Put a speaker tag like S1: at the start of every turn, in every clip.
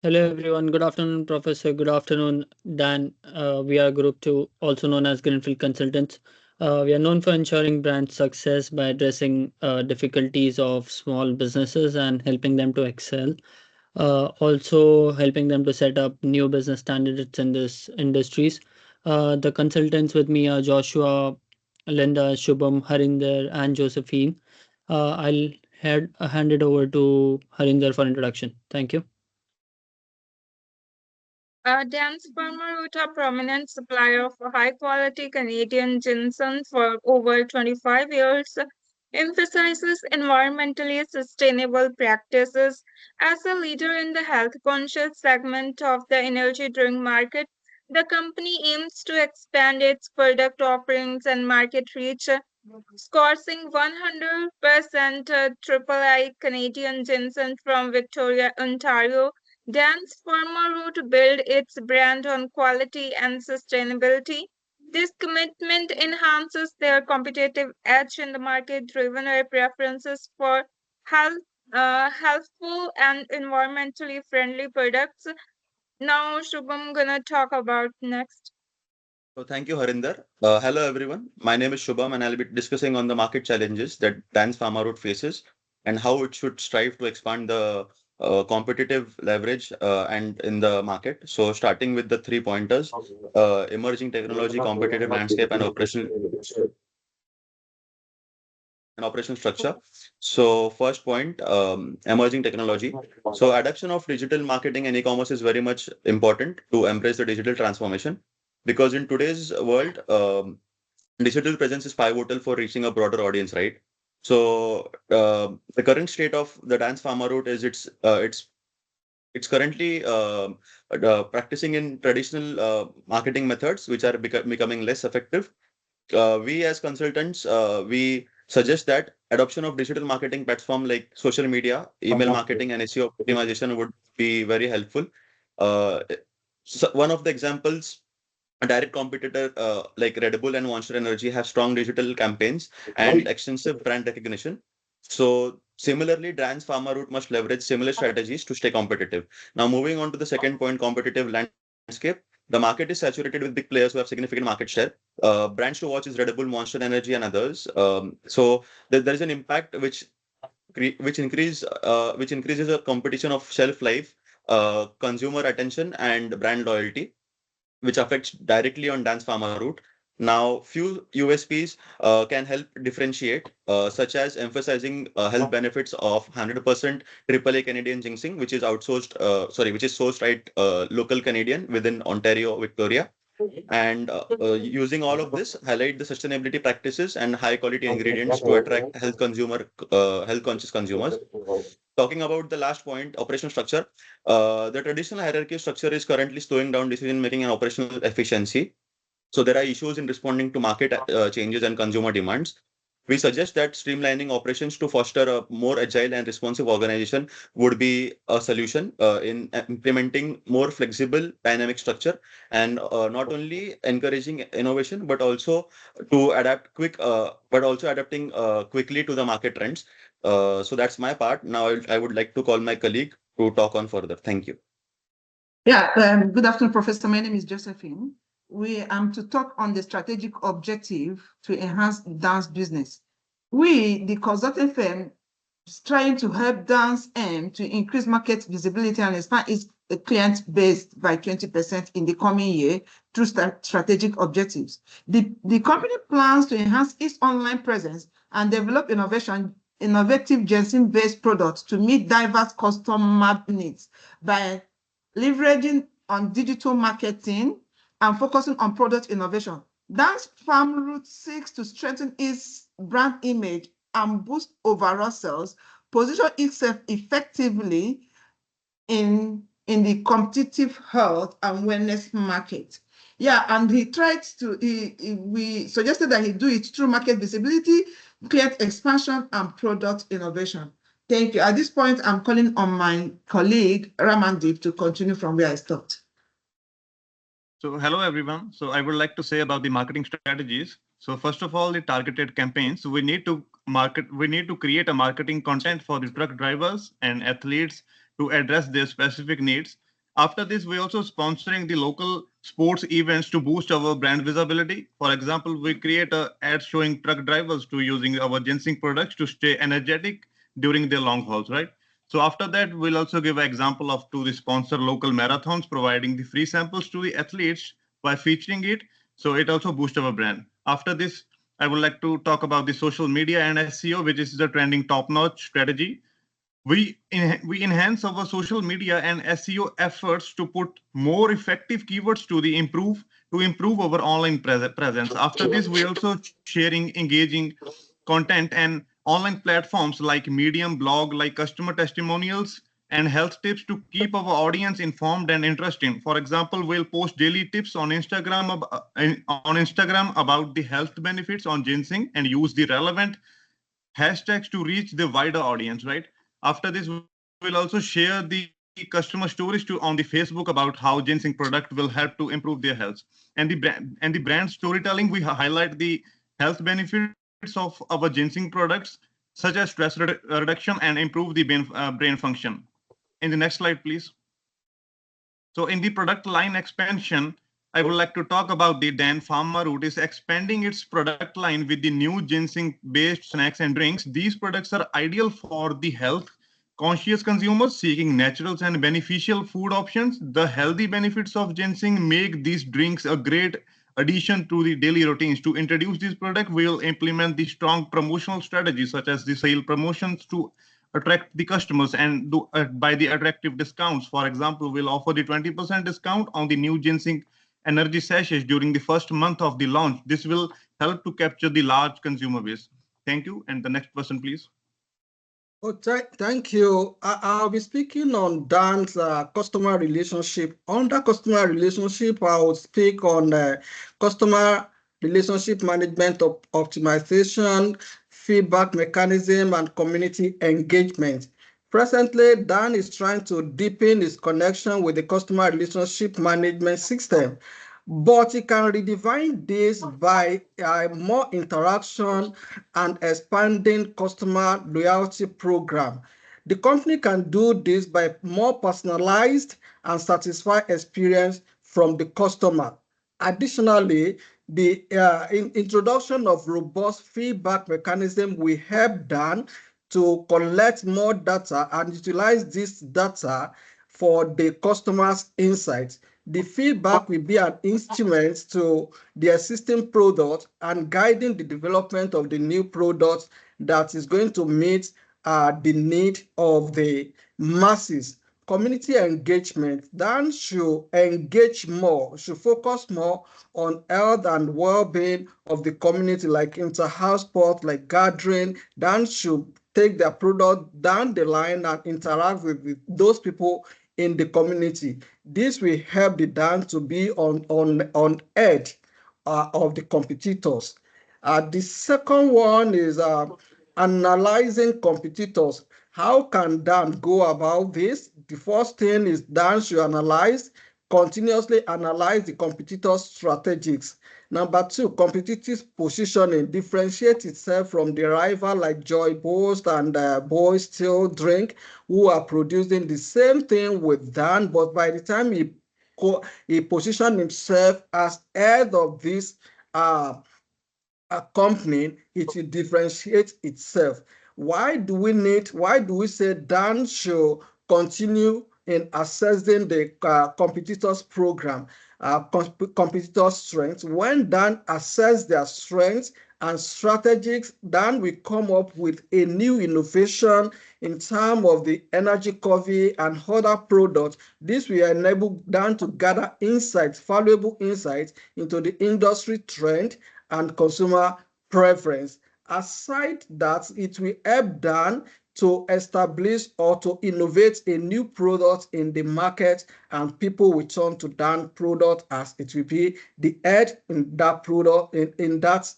S1: Hello everyone. Good afternoon, Professor. Good afternoon, Dan. We are Group 2, also known as Greenfield Consultants. We are known for ensuring brand success by addressing difficulties of small businesses and helping them to excel. Also helping them to set up new business standards in this industries. The consultants with me are Joshua, Linda, Shubham, Harinder, and Josephine. I'll hand it over to Harinder for introduction. Thank you.
S2: Dan's Farmaroot, a prominent supplier of high-quality Canadian ginseng for over 25 years, emphasizes environmentally sustainable practices. As a leader in the health-conscious segment of the energy drink market, the company aims to expand its product offerings and market reach, sourcing 100% triple I Canadian ginseng from Victoria, Ontario. Dan's Farmaroot build its brand on quality and sustainability. This commitment enhances their competitive edge in the market, driven by preferences for health, healthful and environmentally friendly products. Now, Shubham gonna talk about next.
S3: So thank you, Harinder. Hello, everyone. My name is Shubham, and I'll be discussing on the market challenges that Dan's Farmaroot faces and how it should strive to expand the competitive leverage and in the market. So starting with the three pointers, emerging technology, competitive landscape, and operational structure. So first point, emerging technology. So adoption of digital marketing and e-commerce is very much important to embrace the digital transformation because in today's world, digital presence is pivotal for reaching a broader audience, right? So the current state of the Dance Pharma route is it's currently practicing in traditional marketing methods, which are becoming less effective. We as consultants, we suggest that adoption of digital marketing platform like social media, email marketing, and SEO optimization would be very helpful. Uh, so one of the examples, a direct competitor like Red Bull and Monster Energy have strong digital campaigns and extensive brand recognition. So similarly, Dan's Pharma Route must leverage similar strategies to stay competitive. Now, moving on to the second point, competitive landscape. The market is saturated with big players who have significant market share. Brands to watch is Red Bull, Monster Energy, and others. So there is an impact which increases the competition of shelf life, consumer attention, and brand loyalty, which affects directly on Dance Pharma route. Now, few USPs can help differentiate, such as emphasizing health benefits of 100% AAA Canadian ginseng, which is which is sourced right local Canadian within Ontario, Victoria. And using all of this, highlight the sustainability practices and high quality ingredients to attract health conscious consumers. Talking about the last point, operational structure, the traditional hierarchy structure is currently slowing down decision making and operational efficiency. So there are issues in responding to market changes and consumer demands. We suggest that streamlining operations to foster a more agile and responsive organization would be a solution in implementing more flexible dynamic structure and not only encouraging innovation but also to adapting quickly to the market trends. So that's my part. Now I would like to call my colleague to talk on further. Thank you.
S4: Yeah, good afternoon, Professor. My name is Josephine. We am to talk on the strategic objective to enhance dance business. We, the consulting firm, is trying to help dance aim to increase market visibility and expand its client base by 20% in the coming year through strategic objectives. The company plans to enhance its online presence and develop innovative ginseng-based products to meet diverse customer needs by leveraging on digital marketing and focusing on product innovation. Dance Farmaroot seeks to strengthen its brand image and boost overall sales, position itself effectively in the competitive health and wellness market. Yeah, and we suggested that he do it through market visibility, client expansion, and product innovation. Thank you. At this point, I'm calling on my colleague, Ramandeep, to continue from where I stopped.
S5: So hello, everyone. So I would like to say about the marketing strategies. So first of all, the targeted campaigns. We need to create a marketing content for the truck drivers and athletes to address their specific needs. After this, we're also sponsoring the local sports events to boost our brand visibility. For example, we create a ad showing truck drivers to using our ginseng products to stay energetic during their long hauls, right? So after that, we'll also give an example of to the sponsor local marathons, providing the free samples to the athletes by featuring it. So it also boosts our brand. After this, I would like to talk about the social media and SEO, which is the trending top-notch strategy. We enhance our social media and SEO efforts to put more effective keywords to improve our online presence. After this, we also sharing engaging content and online platforms like Medium, blog, like customer testimonials and health tips to keep our audience informed and interesting. For example, we'll post daily tips on Instagram about the health benefits on ginseng and use the relevant hashtags to reach the wider audience, right? After this, we'll also share the customer stories to on the Facebook about how ginseng product will help to improve their health. And the brand storytelling, we highlight the health benefits of our ginseng products, such as stress reduction and improve the brain function. In the next slide, please. So in the product line expansion, I would like to talk about the Dan Farmaroot is expanding its product line with the new ginseng-based snacks and drinks. These products are ideal for the health conscious consumers seeking naturals and beneficial food options. The healthy benefits of ginseng make these drinks a great addition to the daily routines. To introduce this product, we will implement the strong promotional strategies such as the sale promotions to attract the customers and by the attractive discounts. For example, we'll offer the 20% discount on the new ginseng energy sachets during the first month of the launch. This will help to capture the large consumer base. Thank you. And the next person, please.
S6: Oh, thank you. I'll be speaking on Dan's customer relationship. Under customer relationship, I will speak on customer relationship management optimization, feedback mechanism, and community engagement. Presently, Dan is trying to deepen his connection with the customer relationship management system, but he can redefine this by more interaction and expanding customer loyalty program. The company can do this by more personalized and satisfied experience from the customer. Additionally, the introduction of robust feedback mechanism will help Dan to collect more data and utilize this data for the customer's insights. The feedback will be an instrument to the existing product and guiding the development of the new product that is going to meet the need of the masses. Community engagement, Dan should engage more, should focus more on health and well-being of the community, like inter-house sport, like gathering. Dan should take their product down the line and interact with those people in the community. This will help the Dan to be on edge of the competitors. The second one is analyzing competitors. How can Dan go about this? The first thing is Dan should continuously analyze the competitors' strategies. Number two, competitive positioning, differentiate itself from the rival like Joy Boast and Boy Still Drink, who are producing the same thing with Dan, but by the time he positioned himself as head of this company, it will differentiate itself. Why do we say Dan should continue in assessing the competitors program, competitors' strengths? When Dan assess their strengths and strategies, Dan will come up with a new innovation in terms of the energy coffee and other products. This will enable Dan to gather insights, valuable insights into the industry trend and consumer preference. Aside that, it will help Dan to establish or to innovate a new product in the market, and people will turn to Dan product as it will be the head in that product in that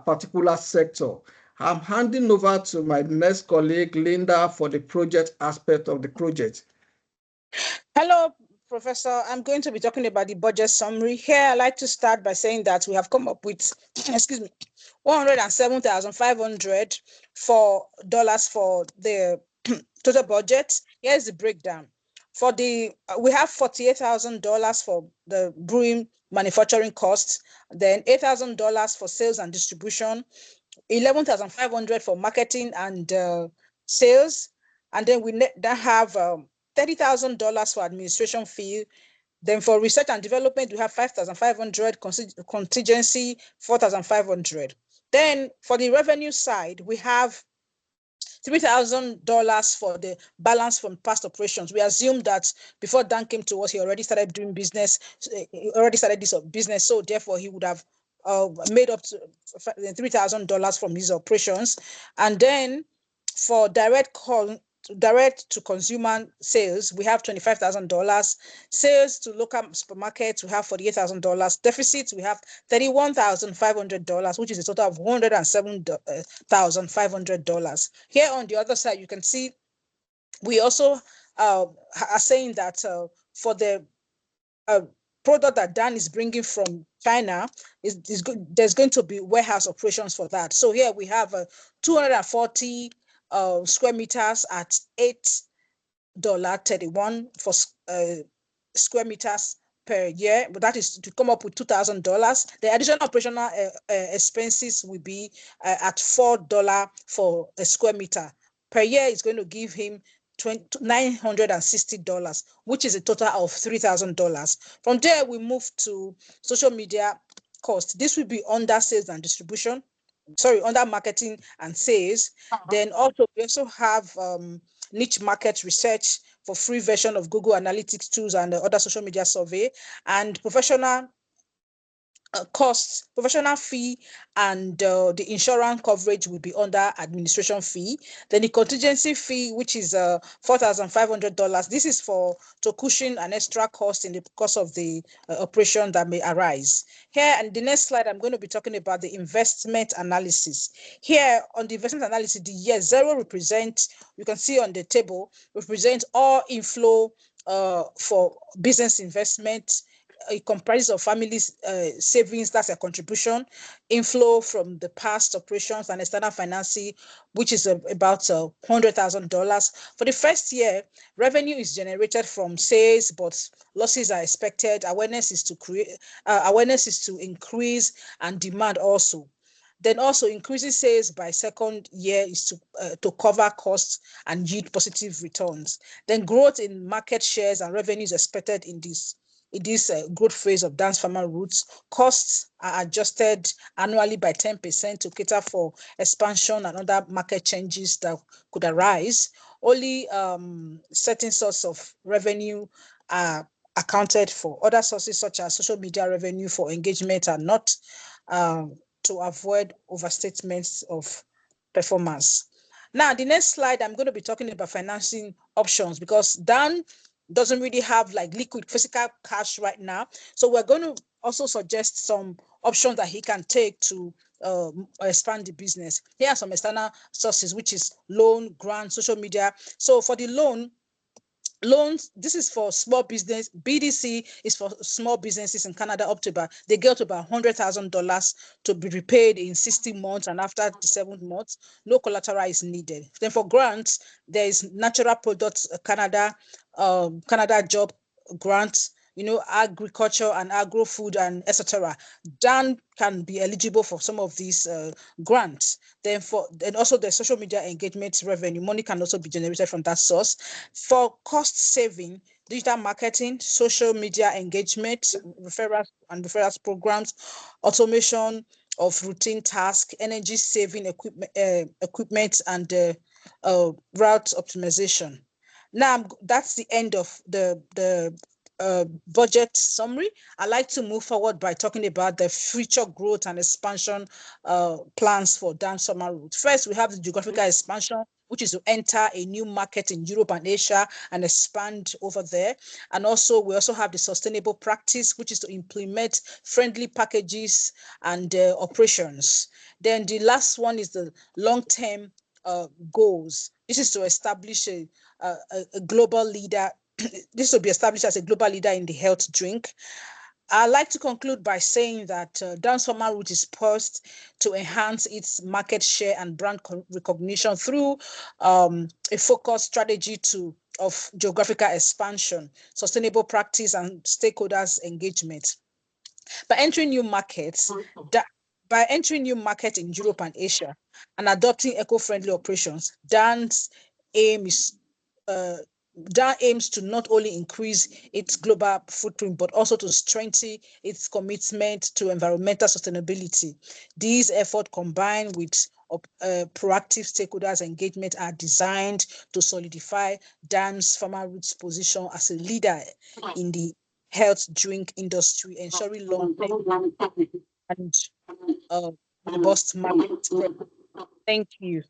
S6: particular sector. I'm handing over to my next colleague, Linda, for the project aspect of the project.
S7: Hello, Professor. I'm going to be talking about the budget summary. Here, I'd like to start by saying that we have come up with, excuse me, $107,500 for the total budget. Here's the breakdown. For the we have $48,000 for the brewing manufacturing costs, then $8,000 for sales and distribution, 11,500 for marketing and sales, and then we then have $30,000 for administration fee. Then for research and development, we have 5,500, contingency 4,500. Then for the revenue side, we have $3,000 for the balance from past operations. We assume that before Dan came to us, he already started doing business, he already started this business, so therefore he would have made up to $3,000 from his operations. And then for direct to consumer sales, we have $25,000. Sales to local supermarkets, we have $48,000. Deficit, we have $31,500, which is a total of $107,500. Here on the other side, you can see we also are saying that for the product that Dan is bringing from China, there's going to be warehouse operations for that. So here we have 240 square meters at $8.31 for square meters per year, but that is to come up with $2,000. The additional operational expenses will be at $4 for a square meter per year. Is going to give him $960, which is a total of $3,000. From there, we move to social media cost. This will be under sales and distribution. Sorry, under marketing and sales. Then also we also have niche market research for free version of Google Analytics tools and other social media survey, and professional costs, professional fee, and the insurance coverage will be under administration fee. Then the contingency fee, which is $4,500. This is to cushion an extra cost in the course of the operation that may arise. Here, and the next slide, I'm going to be talking about the investment analysis. Here on the investment analysis, the year zero represents, you can see on the table, represents all inflow for business investment. It comprises of families' savings, that's a contribution, inflow from the past operations and external financing, which is about $100,000. For the first year, revenue is generated from sales, but losses are expected. Awareness is to increase, and demand also. Then also increasing sales by second year is to cover costs and yield positive returns. Then growth in market shares and revenue is expected in this growth phase of Dan's Farmaroot. Costs are adjusted annually by 10% to cater for expansion and other market changes that could arise. Only certain sources of revenue are accounted for. Other sources such as social media revenue for engagement are not, to avoid overstatements of performance. Now, the next slide, I'm going to be talking about financing options, because Dan doesn't really have like liquid physical cash right now. So we're going to also suggest some options that he can take to expand the business. Here are some external sources, which is loan, grant, social media. So for the loans, this is for small business. BDC is for small businesses in Canada they get about $100,000 to be repaid in 60 months, and after the 7th month, no collateral is needed. Then for grants, there is Natural Products Canada, Canada Job Grants, agriculture and agro-food and etc. Dan can be eligible for some of these grants. Then also the social media engagement revenue, money can also be generated from that source. For cost saving, digital marketing, social media engagement, referrals programs, automation of routine tasks, energy saving equipment, and route optimization. Now that's the end of the budget summary. I'd like to move forward by talking about the future growth and expansion plans for Dan Farmaroot. First, we have the geographical expansion, which is to enter a new market in Europe and Asia and expand over there. And also, we also have the sustainable practice, which is to implement friendly packages and operations. Then the last one is the long-term goals. This is to establish a global leader. This will be established as a global leader in the health drink. I'd like to conclude by saying that Dan Farmaroot is poised to enhance its market share and brand recognition through a focused strategy to of geographical expansion, sustainable practice, and stakeholders engagement. By entering new markets, by entering new markets in Europe and Asia and adopting eco-friendly operations, aim is DAN aims to not only increase its global footprint, but also to strengthen its commitment to environmental sustainability. These efforts, combined with proactive stakeholders engagement, are designed to solidify DAN's Farmaroot's position as a leader in the health drink industry, ensuring long-term and robust market. Thank you.